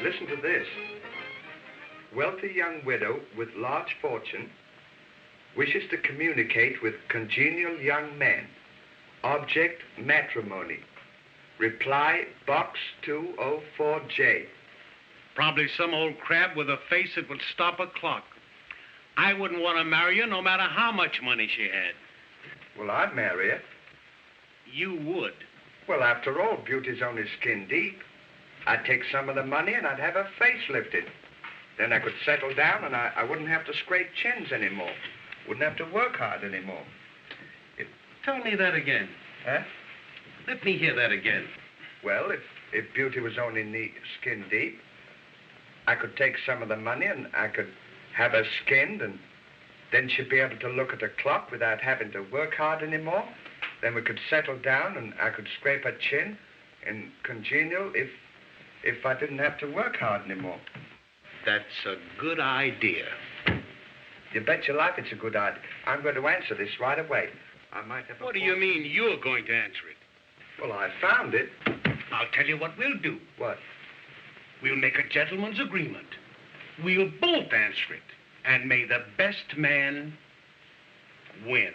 Listen to this. Wealthy young widow with large fortune wishes to communicate with congenial young man. Object, matrimony. Reply, box 204J. Probably some old crab with a face that would stop a clock. I wouldn't want to marry her no matter how much money she had. Well, I'd marry her. You would? Well, after all, beauty's only skin deep. I'd take some of the money and I'd have her face lifted. Then I could settle down and I wouldn't have to scrape chins anymore. Wouldn't have to work hard anymore. Tell me that again. Huh? Let me hear that again. Well, if beauty was only skin deep, I could take some of the money and I could have her skinned, and then she'd be able to look at the clock without having to work hard anymore. Then we could settle down and I could scrape her chin and congenial if I didn't have to work hard anymore. That's a good idea. You bet your life it's a good idea. I'm going to answer this right away. I might have. What do you mean you're going to answer it? Well, I found it. I'll tell you what we'll do. What? We'll make a gentleman's agreement. We'll both answer it. And may the best man win.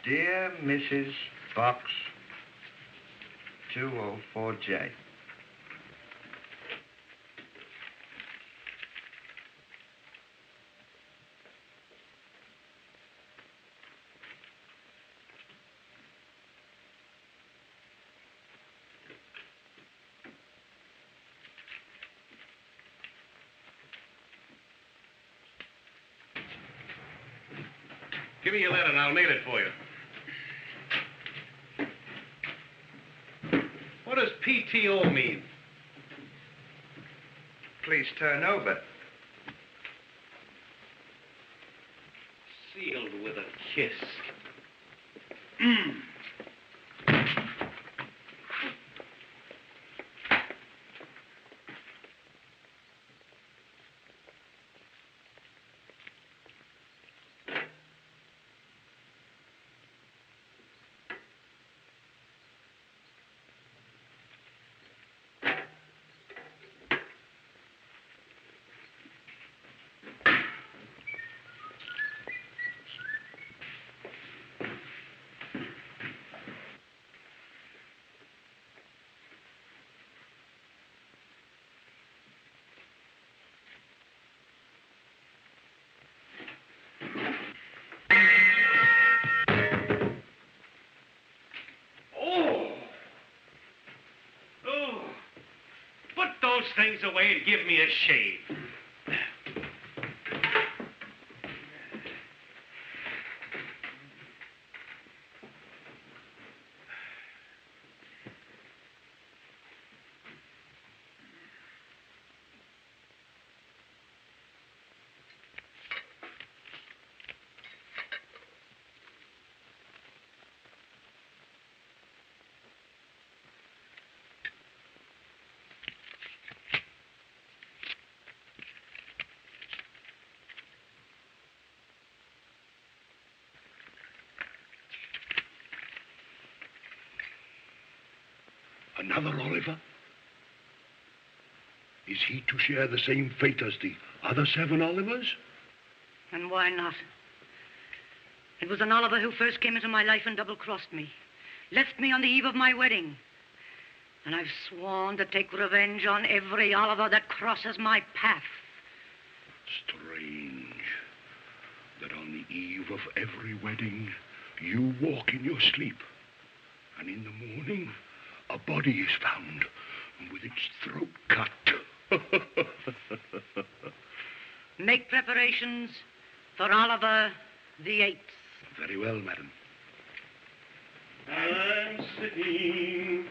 Dear Mrs. Box 204J. Give me your letter and I'll mail it for you. What does PTO mean? Please turn over. Sealed with a kiss. Those things away and give me a shave. Another Oliver? Is he to share the same fate as the other 7 Olivers? And why not? It was an Oliver who first came into my life and double-crossed me. Left me on the eve of my wedding. And I've sworn to take revenge on every Oliver that crosses my path. Strange that on the eve of every wedding, you walk in your sleep. And in the morning, a body is found with its throat cut. Make preparations for Oliver the 8th. Very well, madam. I'm sitting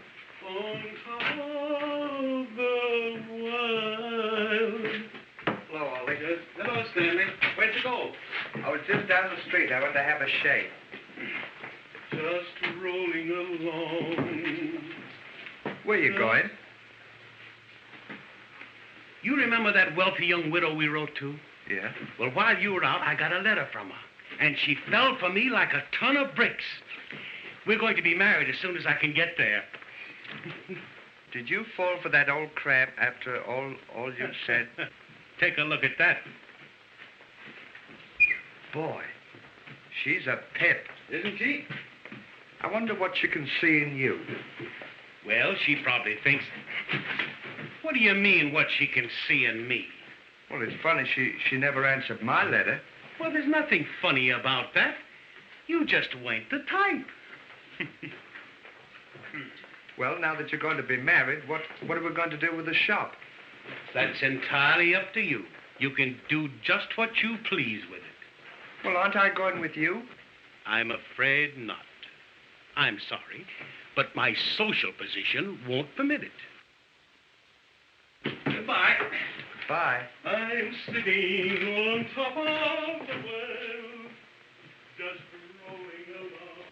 on top of the wild. Hello, Ollie. Hello, Stanley. Where'd you go? I was just down the street. I went to have a shave. Just rolling along. Where you going? You remember that wealthy young widow we wrote to? Yeah. Well, while you were out, I got a letter from her. And she fell for me like a ton of bricks. We're going to be married as soon as I can get there. Did you fall for that old crab after all you said? Take a look at that. Boy, she's a pip. Isn't she? I wonder what she can see in you. Well, she probably thinks... What do you mean, what she can see in me? Well, it's funny, she never answered my letter. Well, there's nothing funny about that. You just weren't the type. Well, now that you're going to be married, what are we going to do with the shop? That's entirely up to you. You can do just what you please with it. Well, aren't I going with you? I'm afraid not. I'm sorry, but my social position won't permit it. Goodbye. Bye. I'm sitting on top of the world, just growing along.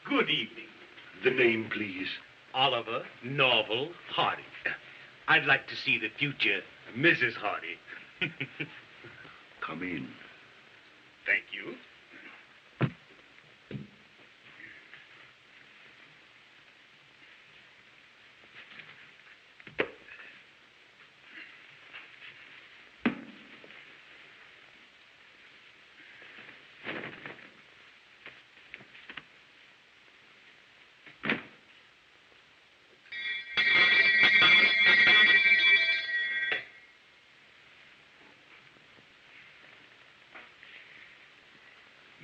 Good evening. The name, please. Oliver Norval Hardy. I'd like to see the future Mrs. Hardy. Come in. Thank you.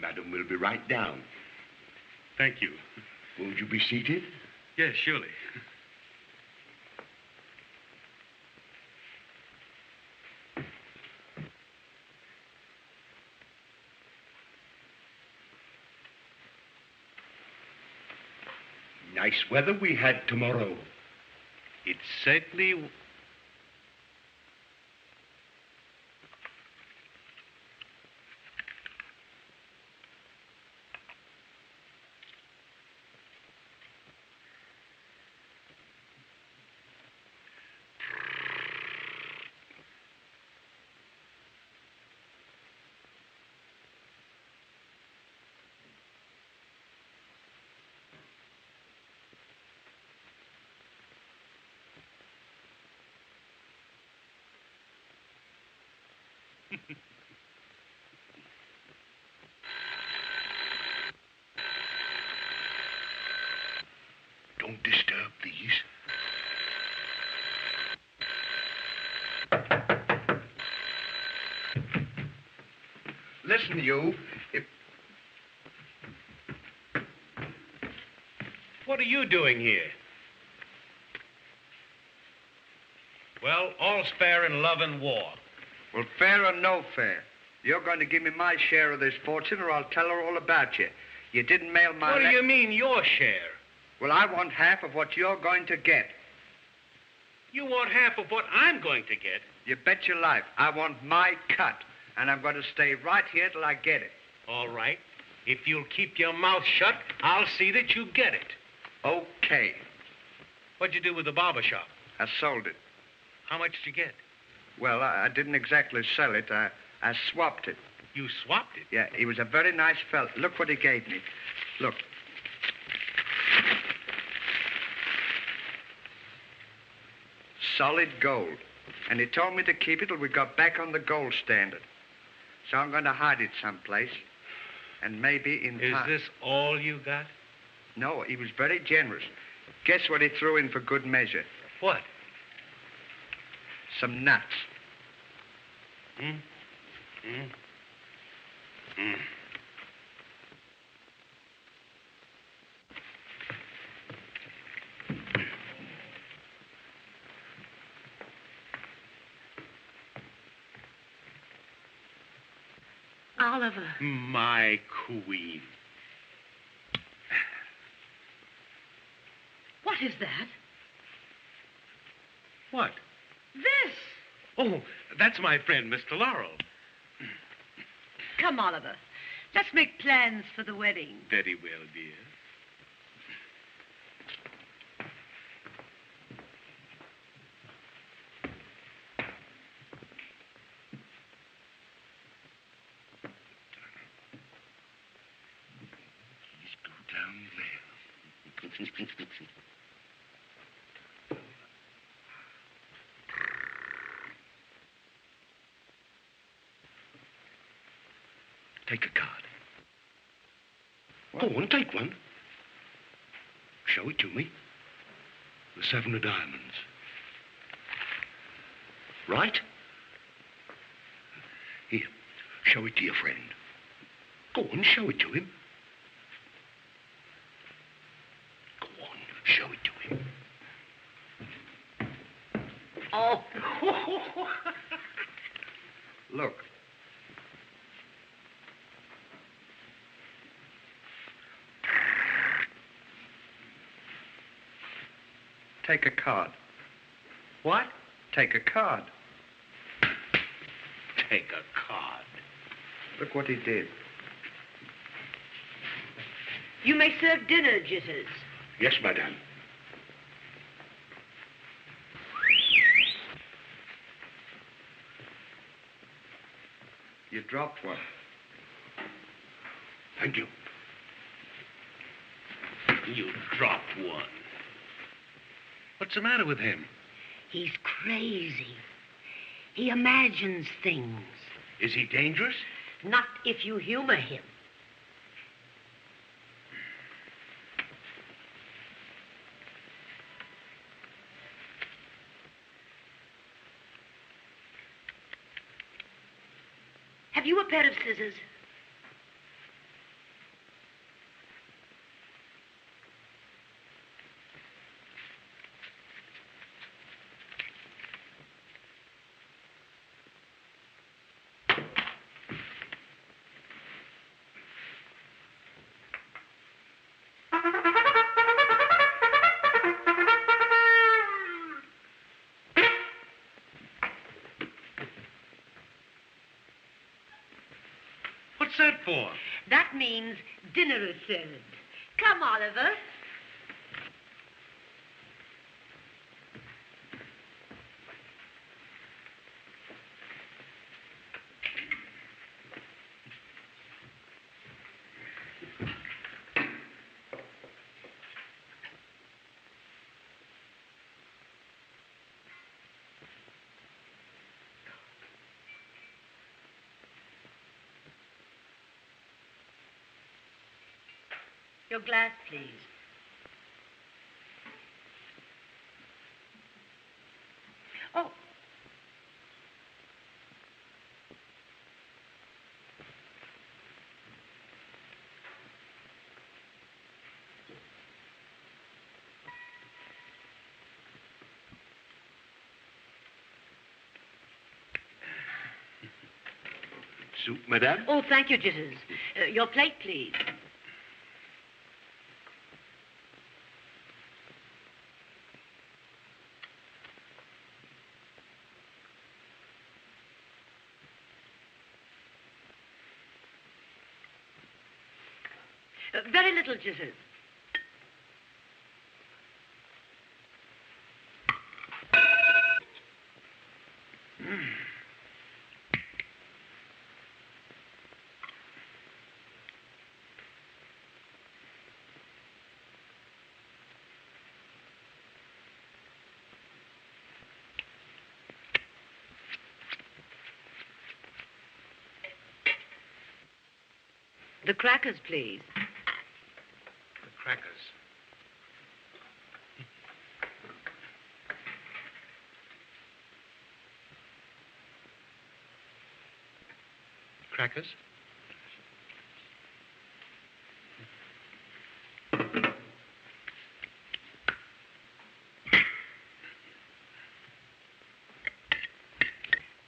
Madam will be right down. Thank you. Won't you be seated? Yes, surely. Nice weather we had tomorrow. It certainly... Don't disturb these. Listen, you. What are you doing here? Well, all's fair in love and war. Well, fair or no fair, you're going to give me my share of this fortune or I'll tell her all about you. You didn't mail my... What do you mean, your share? Well, I want half of what you're going to get. You want half of what I'm going to get? You bet your life. I want my cut, and I'm going to stay right here till I get it. All right. If you'll keep your mouth shut, I'll see that you get it. Okay. What'd you do with the barber shop? I sold it. How much did you get? Well, I didn't exactly sell it. I swapped it. You swapped it? Yeah, he was a very nice fellow. Look what he gave me. Look. Solid gold. And he told me to keep it till we got back on the gold standard. So I'm going to hide it someplace. And maybe in Is time... this all you got? No, he was very generous. Guess what he threw in for good measure? What? Some nuts. Oliver. My queen. What is that? What? This. Oh, that's my friend, Mr. Laurel. Come, Oliver. Let's make plans for the wedding. Very well, dear. down there. Take a card. What? Go on, take one. Show it to me. The 7 of diamonds. Right? Here, show it to your friend. Go on, show it to him. Go on, show it to him. Oh. Look. Take a card. What? Take a card. Take a card. Look what he did. You may serve dinner, Jitters. Yes, madame. You dropped one. Thank you. You dropped one. What's the matter with him? He's crazy. He imagines things. Is he dangerous? Not if you humor him. Have you a pair of scissors? What's that for? That means dinner is served. Come, Oliver. Your glass, please. Oh. Soup, madame? Oh, thank you, Jitters. Your plate, please. Very little, Jitters. The crackers, please. The crackers. Crackers?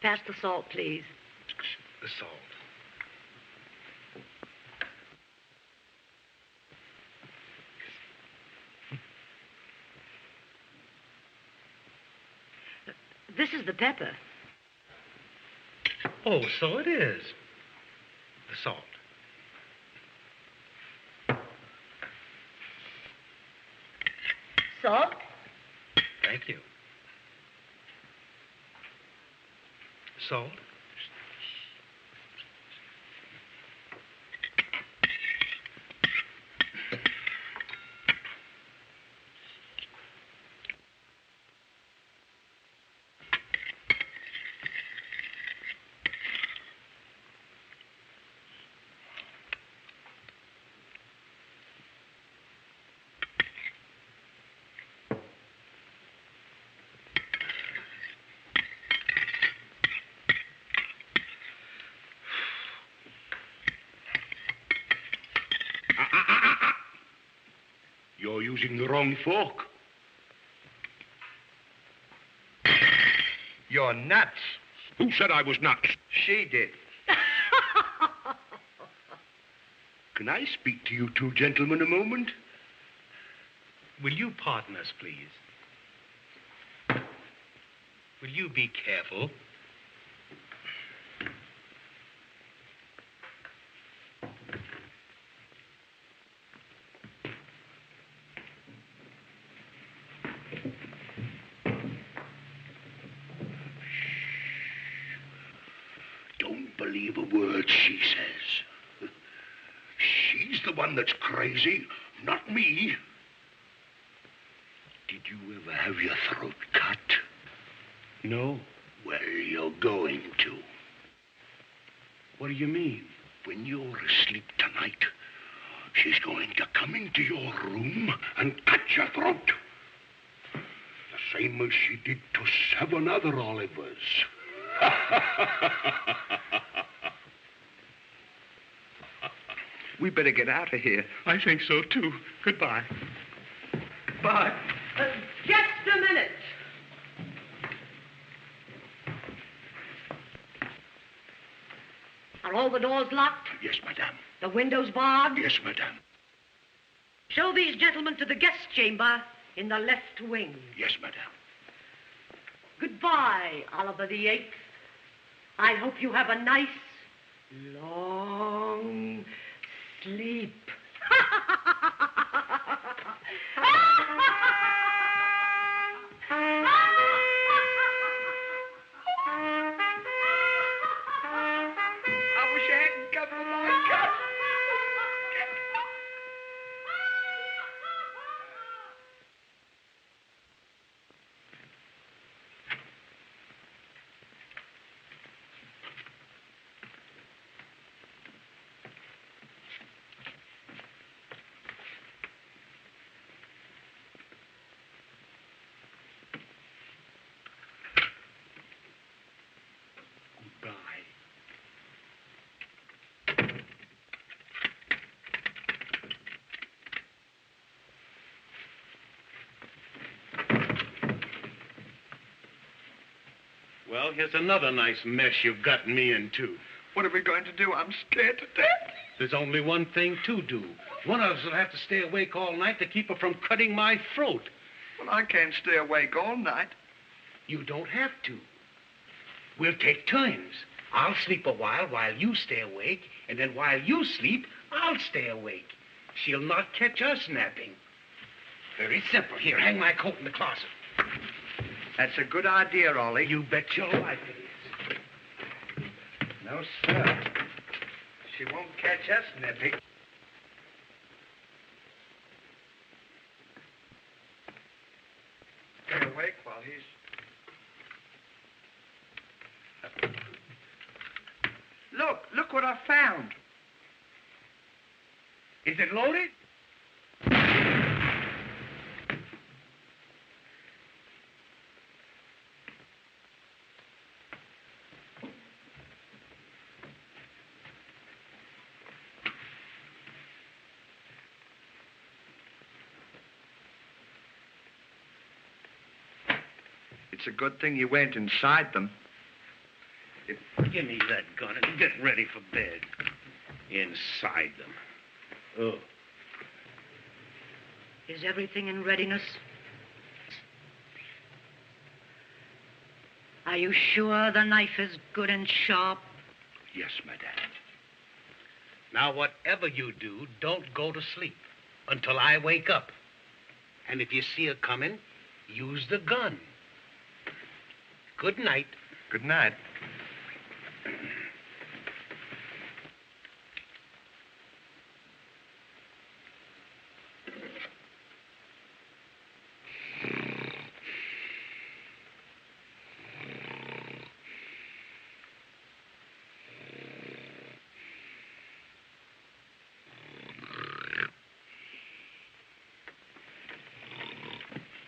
Pass the salt, please. The salt. This is the pepper. Oh, so it is. The salt. Salt? Thank you. Salt. You're using the wrong fork. You're nuts. Who said I was nuts? She did. Can I speak to you two gentlemen a moment? Will you pardon us, please? Will you be careful? Don't believe a word she says. She's the one that's crazy, not me. Did you ever have your throat cut? No. Well, you're going to. What do you mean? When you're asleep tonight, she's going to come into your room and cut your throat. The same as she did to 7 other Olivers. We better get out of here. I think so, too. Goodbye. Bye. Just a minute. Are all the doors locked? Yes, madame. The windows barred? Yes, madame. Show these gentlemen to the guest chamber in the left wing. Yes, madame. Goodbye, Oliver the Eighth. I hope you have a nice, long sleep. I wish I hadn't come to my cut. Well, here's another nice mess you've gotten me into. What are we going to do? I'm scared to death. There's only one thing to do. One of us will have to stay awake all night to keep her from cutting my throat. Well, I can't stay awake all night. You don't have to. We'll take turns. I'll sleep a while you stay awake, and then while you sleep, I'll stay awake. She'll not catch us napping. Very simple. Here, hang my coat in the closet. That's a good idea, Ollie. You bet your life it is. No, sir. She won't catch us napping. Stay awake while he's... Look what I found. Is it loaded? It's a good thing you went inside them. Give me that gun and get ready for bed. Inside them. Oh. Is everything in readiness? Are you sure the knife is good and sharp? Yes, madame. Now, whatever you do, don't go to sleep until I wake up. And if you see her coming, use the gun. Good night. Good night.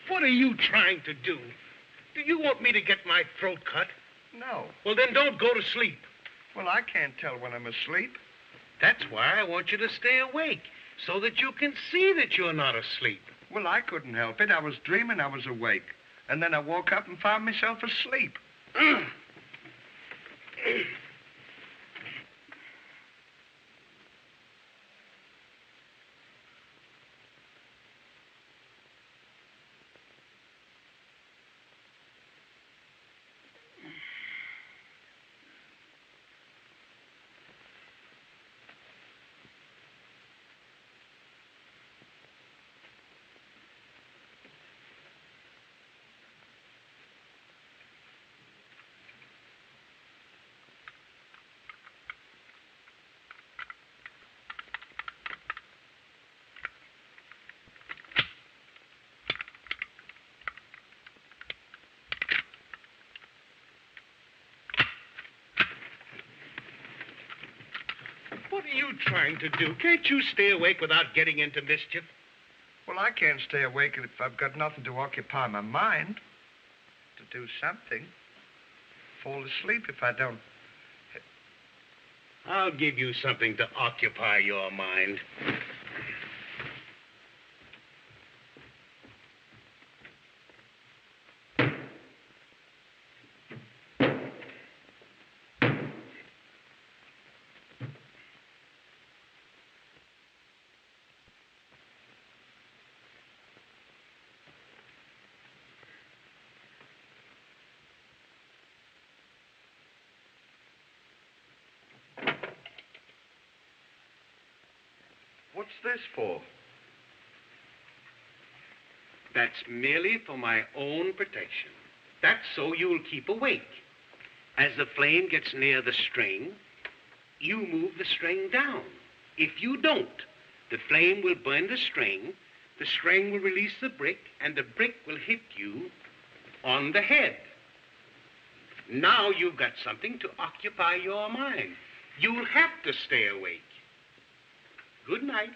What are you trying to do? Do you want me to get my throat cut? No. Well, then don't go to sleep. Well, I can't tell when I'm asleep. That's why I want you to stay awake, so that you can see that you're not asleep. Well, I couldn't help it. I was dreaming I was awake. And then I woke up and found myself asleep. What are you trying to do? Can't you stay awake without getting into mischief? Well, I can't stay awake if I've got nothing to occupy my mind. To do something. Fall asleep if I don't. I'll give you something to occupy your mind. What's this for? That's merely for my own protection. That's so you'll keep awake. As the flame gets near the string, you move the string down. If you don't, the flame will burn the string will release the brick, and the brick will hit you on the head. Now you've got something to occupy your mind. You'll have to stay awake. Good night.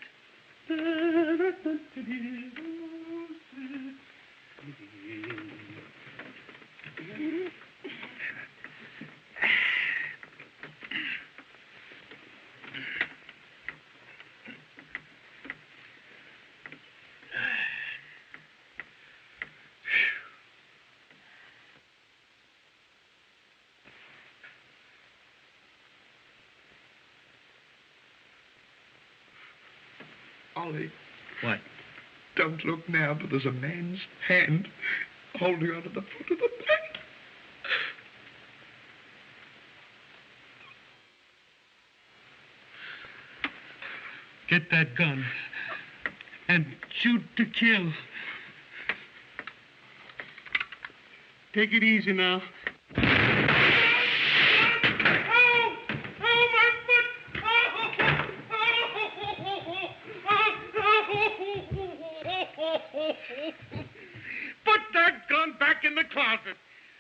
Ollie. What? Don't look now, but there's a man's hand holding onto the foot of the bed. Get that gun and shoot to kill. Take it easy now. Put that gun back in the closet.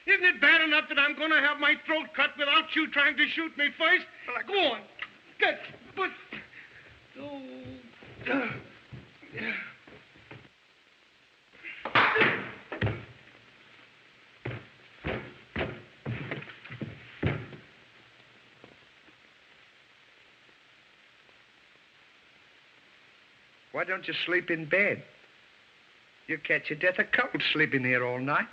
Isn't it bad enough that I'm going to have my throat cut without you trying to shoot me first? Go on. Get. But. Oh. Why don't you sleep in bed? You catch your death of cold sleeping here all night.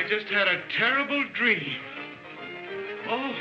just had a terrible dream. Oh.